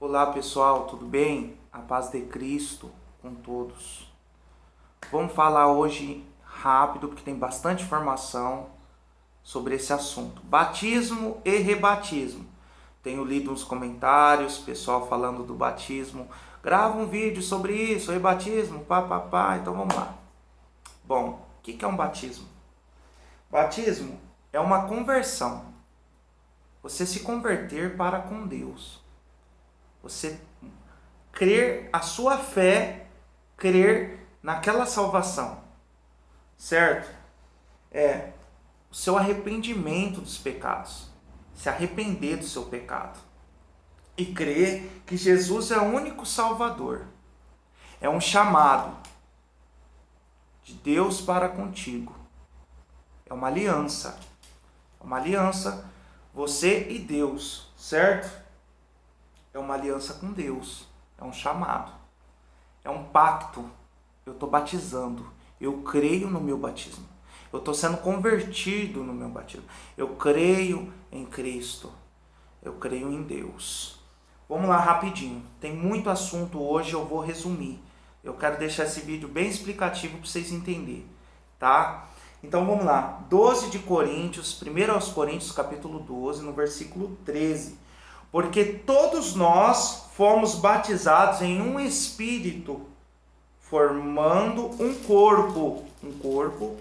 Olá pessoal, tudo bem? A paz de Cristo com todos. Vamos falar hoje rápido, porque tem bastante informação sobre esse assunto. Batismo e rebatismo. Tenho lido uns comentários, pessoal falando do batismo. Grava um vídeo sobre isso, rebatismo, pá. Então vamos lá. Bom, o que é um batismo? Batismo é uma conversão. Você se converter para com Deus. Você crer a sua fé, crer naquela salvação, certo? É o seu arrependimento dos pecados, se arrepender do seu pecado e crer que Jesus é o único Salvador. É um chamado de Deus para contigo. É uma aliança. Você e Deus, certo? É uma aliança com Deus, é um chamado, é um pacto. Eu estou batizando, eu creio no meu batismo, eu estou sendo convertido no meu batismo, eu creio em Cristo, eu creio em Deus. Vamos lá rapidinho, tem muito assunto hoje, eu vou resumir. Eu quero deixar esse vídeo bem explicativo para vocês entenderem, tá? Então vamos lá, 12 de Coríntios, 1 aos Coríntios capítulo 12, no versículo 13. Porque todos nós fomos batizados em um Espírito, formando um corpo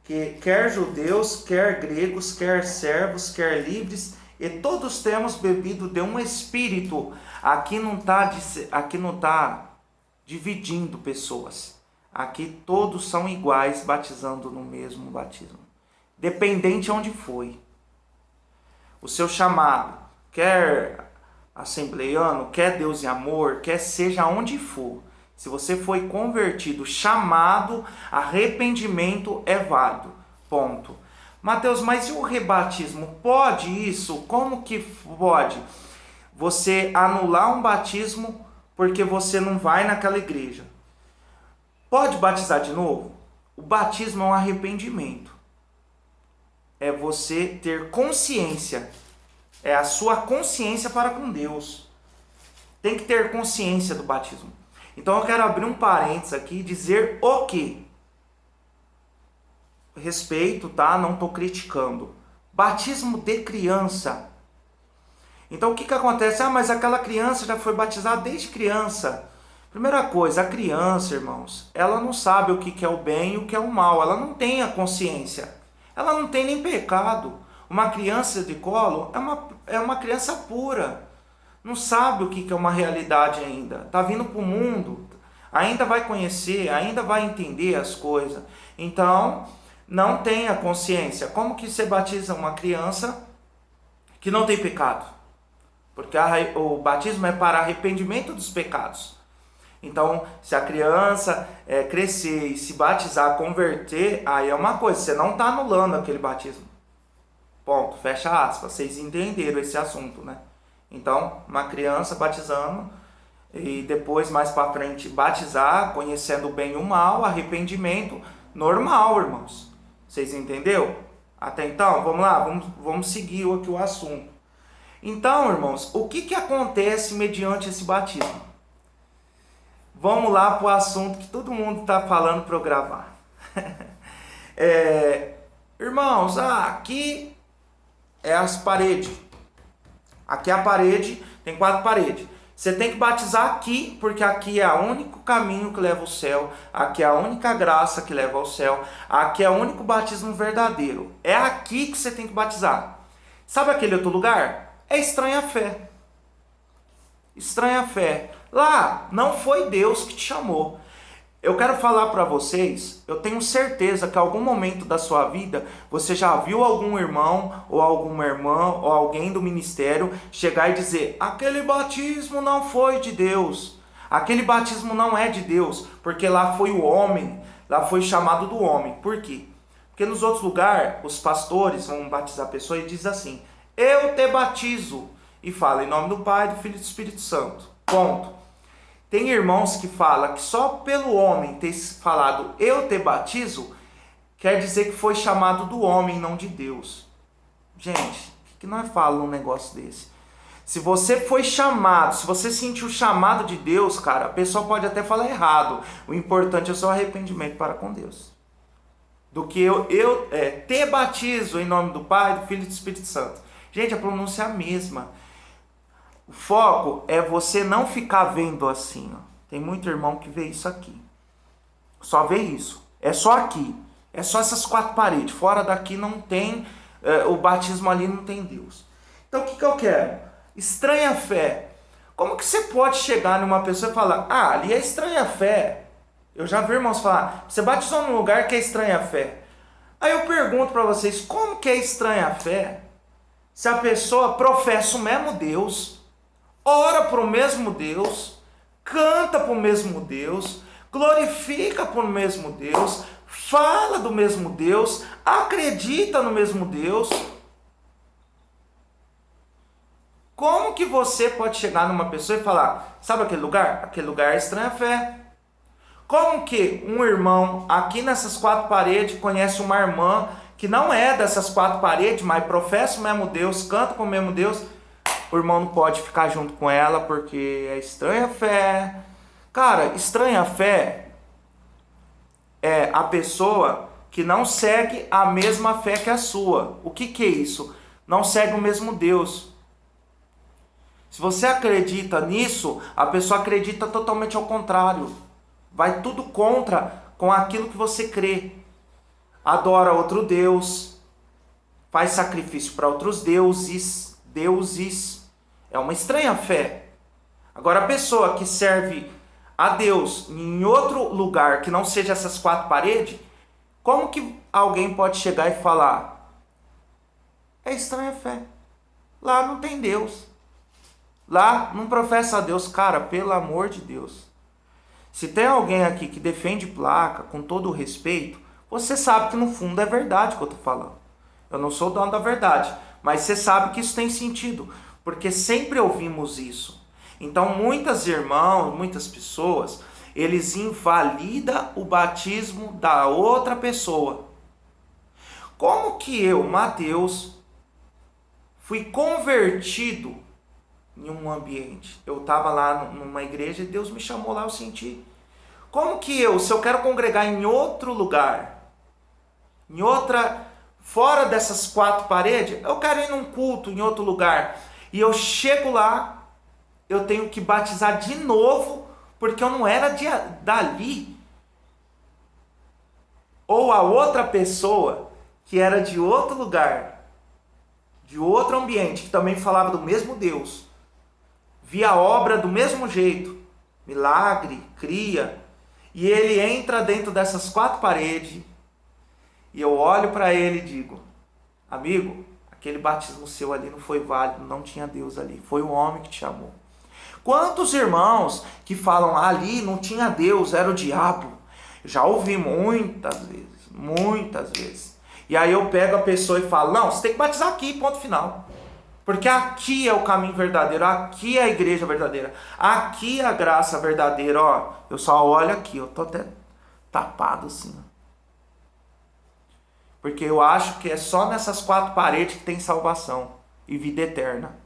que quer judeus, quer gregos, quer servos, quer livres, e todos temos bebido de um Espírito. Aqui não está dividindo pessoas. Aqui todos são iguais, batizando no mesmo batismo, dependente de onde foi o seu chamado. Quer assembleiano, quer Deus e amor, quer seja onde for. Se você foi convertido, chamado, arrependimento é válido. Ponto. Mateus, mas e o rebatismo? Pode isso? Como que pode? Você anular um batismo porque você não vai naquela igreja. Pode batizar de novo? O batismo é um arrependimento. É você ter consciência. É a sua consciência para com Deus. Tem que ter consciência do batismo. Então eu quero abrir um parênteses aqui e dizer o que? Respeito, tá? Não estou criticando. Batismo de criança. Então o que acontece? Mas aquela criança já foi batizada desde criança. Primeira coisa, a criança, irmãos, ela não sabe o que é o bem e o que é o mal. Ela não tem a consciência. Ela não tem nem pecado. Uma criança de colo é uma criança pura, não sabe o que é uma realidade ainda, está vindo para o mundo, ainda vai conhecer, ainda vai entender as coisas, então não tem a consciência. Como que você batiza uma criança que não tem pecado? Porque o batismo é para arrependimento dos pecados. Então, se a criança crescer e se batizar, converter, aí é uma coisa, você não está anulando aquele batismo. Ponto, fecha aspas, vocês entenderam esse assunto, né? Então, uma criança batizando e depois mais para frente batizar, conhecendo o bem e o mal, arrependimento, normal, irmãos. Vocês entenderam? Até então, vamos lá, vamos seguir aqui o assunto. Então, irmãos, o que acontece mediante esse batismo? Vamos lá para o assunto que todo mundo está falando para eu gravar. Irmãos, aqui é as paredes. Aqui é a parede, tem 4 paredes. Você tem que batizar aqui, porque aqui é o único caminho que leva ao céu. Aqui é a única graça que leva ao céu. Aqui é o único batismo verdadeiro. É aqui que você tem que batizar. Sabe aquele outro lugar? É estranha fé. Estranha fé. Lá não foi Deus que te chamou. Eu quero falar para vocês, eu tenho certeza que em algum momento da sua vida, você já viu algum irmão, ou alguma irmã, ou alguém do ministério chegar e dizer: aquele batismo não foi de Deus, aquele batismo não é de Deus, porque lá foi o homem, lá foi chamado do homem. Por quê? Porque nos outros lugares, os pastores vão batizar a pessoa e diz assim: eu te batizo, e fala em nome do Pai, do Filho e do Espírito Santo. Ponto. Tem irmãos que falam que só pelo homem ter falado eu te batizo, quer dizer que foi chamado do homem, não de Deus. Gente, o que nós falamos num negócio desse? Se você foi chamado, se você sentiu o chamado de Deus, cara, a pessoa pode até falar errado. O importante é o seu arrependimento para com Deus. Do que te batizo em nome do Pai, do Filho e do Espírito Santo. Gente, a pronúncia é a mesma. O foco é você não ficar vendo assim, ó. Tem muito irmão que vê isso aqui. Só vê isso. É só aqui. É só essas 4 paredes. Fora daqui não tem, o batismo ali não tem Deus. Então o que eu quero? Estranha fé. Como que você pode chegar numa pessoa e falar, ali é estranha fé? Eu já vi irmãos falar, você batizou num lugar que é estranha fé. Aí eu pergunto para vocês, como que é estranha fé? Se a pessoa professa o mesmo Deus, ora para o mesmo Deus, canta para o mesmo Deus, glorifica para o mesmo Deus, fala do mesmo Deus, acredita no mesmo Deus. Como que você pode chegar numa pessoa e falar, sabe aquele lugar? Aquele lugar é estranha fé. Como que um irmão aqui nessas 4 paredes conhece uma irmã que não é dessas 4 paredes, mas professa o mesmo Deus, canta com o mesmo Deus? O irmão não pode ficar junto com ela porque é estranha fé. Cara, estranha fé é a pessoa que não segue a mesma fé que a sua. O que é isso? Não segue o mesmo Deus. Se você acredita nisso, a pessoa acredita totalmente ao contrário. Vai tudo contra com aquilo que você crê. Adora outro Deus, faz sacrifício para outros deuses. É uma estranha fé. Agora a pessoa que serve a Deus em outro lugar que não seja essas 4 paredes, como que alguém pode chegar e falar? É estranha fé. Lá não tem Deus. Lá não professa a Deus. Cara, pelo amor de Deus. Se tem alguém aqui que defende placa, com todo o respeito, você sabe que no fundo é verdade o que eu estou falando. Eu não sou dono da verdade, mas você sabe que isso tem sentido, porque sempre ouvimos isso. Então muitas irmãos, muitas pessoas, eles invalidam o batismo da outra pessoa. Como que eu, Mateus, fui convertido em um ambiente? Eu estava lá numa igreja e Deus me chamou lá, eu senti. Como que eu, se eu quero congregar em outro lugar, em outra, fora dessas 4 paredes, eu quero ir num culto em outro lugar, e eu chego lá, eu tenho que batizar de novo, porque eu não era dali. Ou a outra pessoa, que era de outro lugar, de outro ambiente, que também falava do mesmo Deus, via a obra do mesmo jeito, milagre, cria, e ele entra dentro dessas 4 paredes, e eu olho para ele e digo, amigo, aquele batismo seu ali não foi válido, não tinha Deus ali, foi o homem que te chamou. Quantos irmãos que falam, ali não tinha Deus, era o diabo? Já ouvi muitas vezes. E aí eu pego a pessoa e falo, não, você tem que batizar aqui, ponto final. Porque aqui é o caminho verdadeiro, aqui é a igreja verdadeira, aqui é a graça verdadeira, ó. Eu só olho aqui, eu tô até tapado assim. Porque eu acho que é só nessas 4 paredes que tem salvação e vida eterna.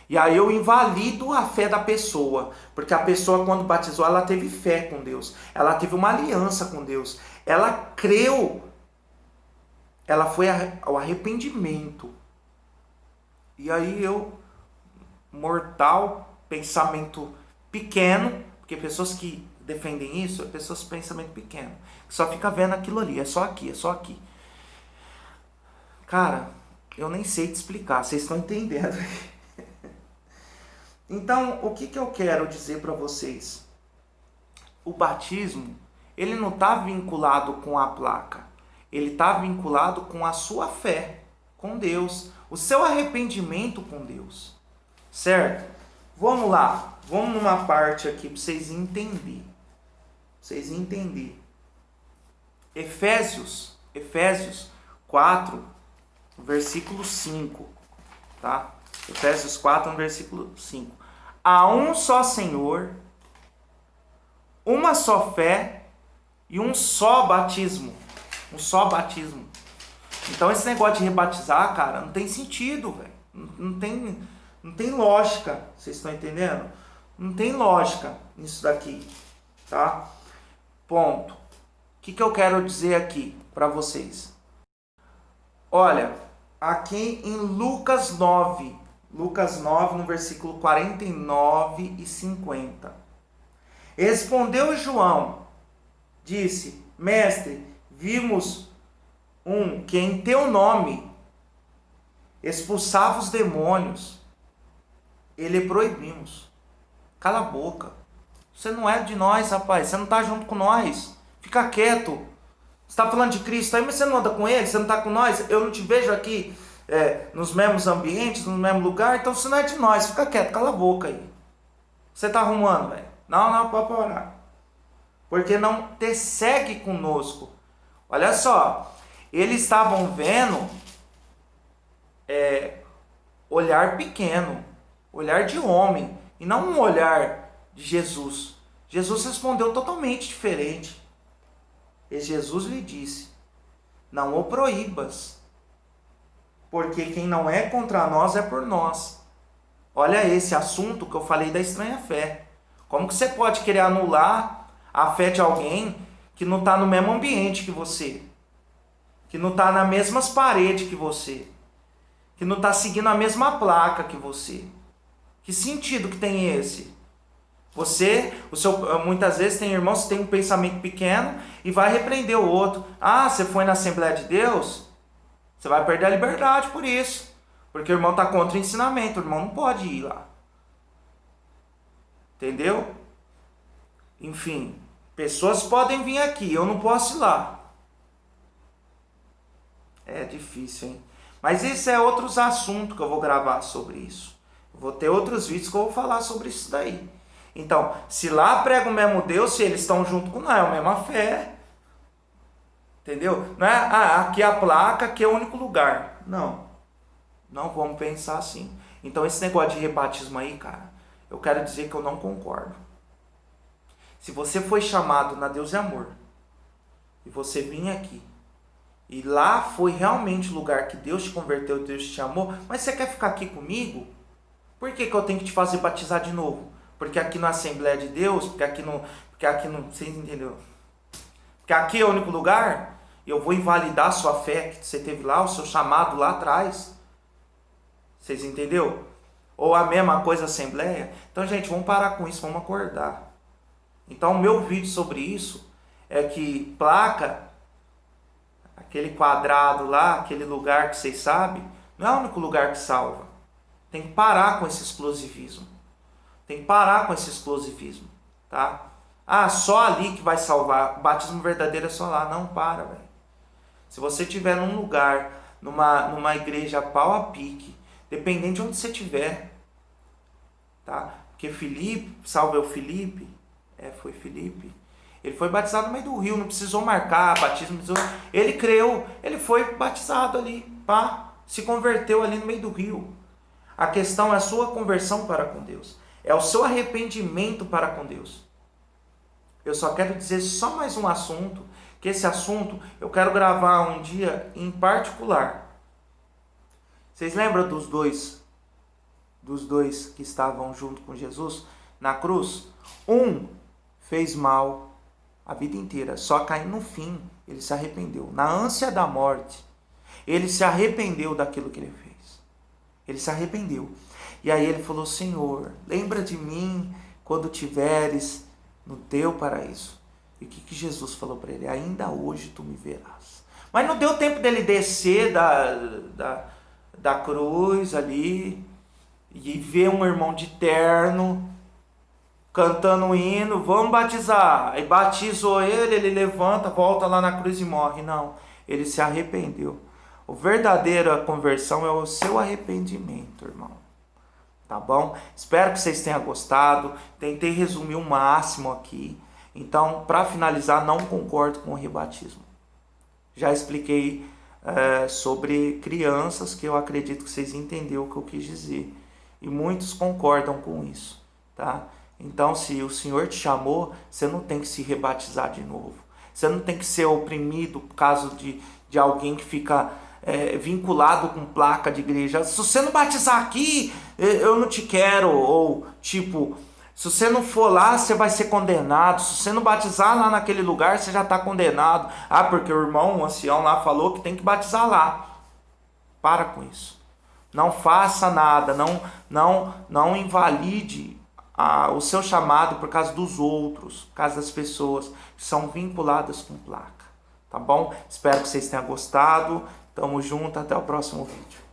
E aí eu invalido a fé da pessoa, porque a pessoa quando batizou, ela teve fé com Deus, ela teve uma aliança com Deus, ela creu, ela foi ao arrependimento. E aí eu, mortal, pensamento pequeno, porque pessoas que defendem isso, pessoas com pensamento pequeno, que só fica vendo aquilo ali, é só aqui, é só aqui. Cara, eu nem sei te explicar, vocês estão entendendo. Então, o que eu quero dizer para vocês? O batismo, ele não está vinculado com a placa, ele está vinculado com a sua fé com Deus, o seu arrependimento com Deus, certo? Vamos lá, vamos numa parte aqui para vocês entenderem. Efésios 4, versículo 5, tá? Efésios 4, no versículo 5. Há um só Senhor, uma só fé e um só batismo. Um só batismo. Então esse negócio de rebatizar, cara, não tem sentido, velho. Não tem lógica, vocês estão entendendo? Não tem lógica nisso daqui, tá? Ponto. O que eu quero dizer aqui para vocês? Olha, aqui em Lucas 9, no versículo 49 e 50. Respondeu João, disse: Mestre, vimos um que em teu nome expulsava os demônios e lhe proibimos. Cala a boca. Você não é de nós, rapaz. Você não está junto com nós. Fica quieto. Você está falando de Cristo aí, mas você não anda com Ele? Você não está com nós? Eu não te vejo aqui nos mesmos ambientes, no mesmo lugar. Então você não é de nós. Fica quieto, cala a boca aí. Você está arrumando, velho? Não, pode parar. Porque não te segue conosco. Olha só. Eles estavam vendo olhar pequeno. Olhar de homem. E não um olhar de Jesus. Jesus respondeu totalmente diferente. E Jesus lhe disse: não o proíbas, porque quem não é contra nós é por nós. Olha esse assunto que eu falei da estranha fé. Como que você pode querer anular a fé de alguém que não está no mesmo ambiente que você? Que não está nas mesmas paredes que você? Que não está seguindo a mesma placa que você? Que sentido que tem esse? Muitas vezes tem irmãos que tem um pensamento pequeno e vai repreender o outro. Ah, você foi na Assembleia de Deus? Você vai perder a liberdade por isso. Porque o irmão está contra o ensinamento, o irmão não pode ir lá. Entendeu? Enfim, pessoas podem vir aqui, eu não posso ir lá. É difícil, hein? Mas isso é outros assuntos que eu vou gravar sobre isso. Eu vou ter outros vídeos que eu vou falar sobre isso daí. Então, se lá prega o mesmo Deus, se eles estão junto com nós, é a mesma fé. Entendeu? Não é, aqui é a placa, aqui é o único lugar. Não. Não vamos pensar assim. Então, esse negócio de rebatismo aí, cara, eu quero dizer que eu não concordo. Se você foi chamado na Deus é Amor, e você vinha aqui, e lá foi realmente o lugar que Deus te converteu, Deus te amou, mas você quer ficar aqui comigo? Por que eu tenho que te fazer batizar de novo? Porque aqui na Assembleia de Deus, porque aqui não, vocês entenderam? Porque aqui é o único lugar, e eu vou invalidar a sua fé que você teve lá, o seu chamado lá atrás. Vocês entenderam? Ou a mesma coisa Assembleia? Então, gente, vamos parar com isso, vamos acordar. Então, o meu vídeo sobre isso é que placa, aquele quadrado lá, aquele lugar que vocês sabem, não é o único lugar que salva. Tem que parar com esse exclusivismo. Tem que parar com esse exclusivismo, tá? Ah, só ali que vai salvar. O batismo verdadeiro é só lá. Não, para, velho. Se você estiver num lugar, numa igreja pau a pique, dependendo de onde você estiver, tá? Porque Filipe, salve o Filipe, foi Filipe. Ele foi batizado no meio do rio, não precisou marcar batismo. Ele creu, ele foi batizado ali, pá, se converteu ali no meio do rio. A questão é a sua conversão para com Deus. É o seu arrependimento para com Deus. Eu só quero dizer só mais um assunto, que esse assunto eu quero gravar um dia em particular. Vocês lembram dos dois que estavam junto com Jesus na cruz? Um fez mal a vida inteira, só que aí no fim ele se arrependeu. Na ânsia da morte, ele se arrependeu daquilo que ele fez. Ele se arrependeu. E aí ele falou: Senhor, lembra de mim quando tiveres no teu paraíso. E o que Jesus falou para ele? Ainda hoje tu me verás. Mas não deu tempo dele descer da cruz ali e ver um irmão de terno cantando um hino, vamos batizar. Aí batizou ele levanta, volta lá na cruz e morre. Não, ele se arrependeu. A verdadeira conversão é o seu arrependimento, irmão. Tá bom? Espero que vocês tenham gostado. Tentei resumir o máximo aqui. Então, para finalizar, não concordo com o rebatismo. Já expliquei sobre crianças, que eu acredito que vocês entenderam o que eu quis dizer. E muitos concordam com isso, tá? Então, se o Senhor te chamou, você não tem que se rebatizar de novo. Você não tem que ser oprimido por causa de alguém que fica vinculado com placa de igreja. Se você não batizar aqui, eu não te quero. Ou tipo, se você não for lá, você vai ser condenado. Se você não batizar lá naquele lugar, você já está condenado. Ah, porque o irmão, o ancião lá falou que tem que batizar lá. Para com isso. Não faça nada, não invalide o seu chamado por causa dos outros, por causa das pessoas que são vinculadas com placa. Tá bom? Espero que vocês tenham gostado. Tamo junto, até o próximo vídeo.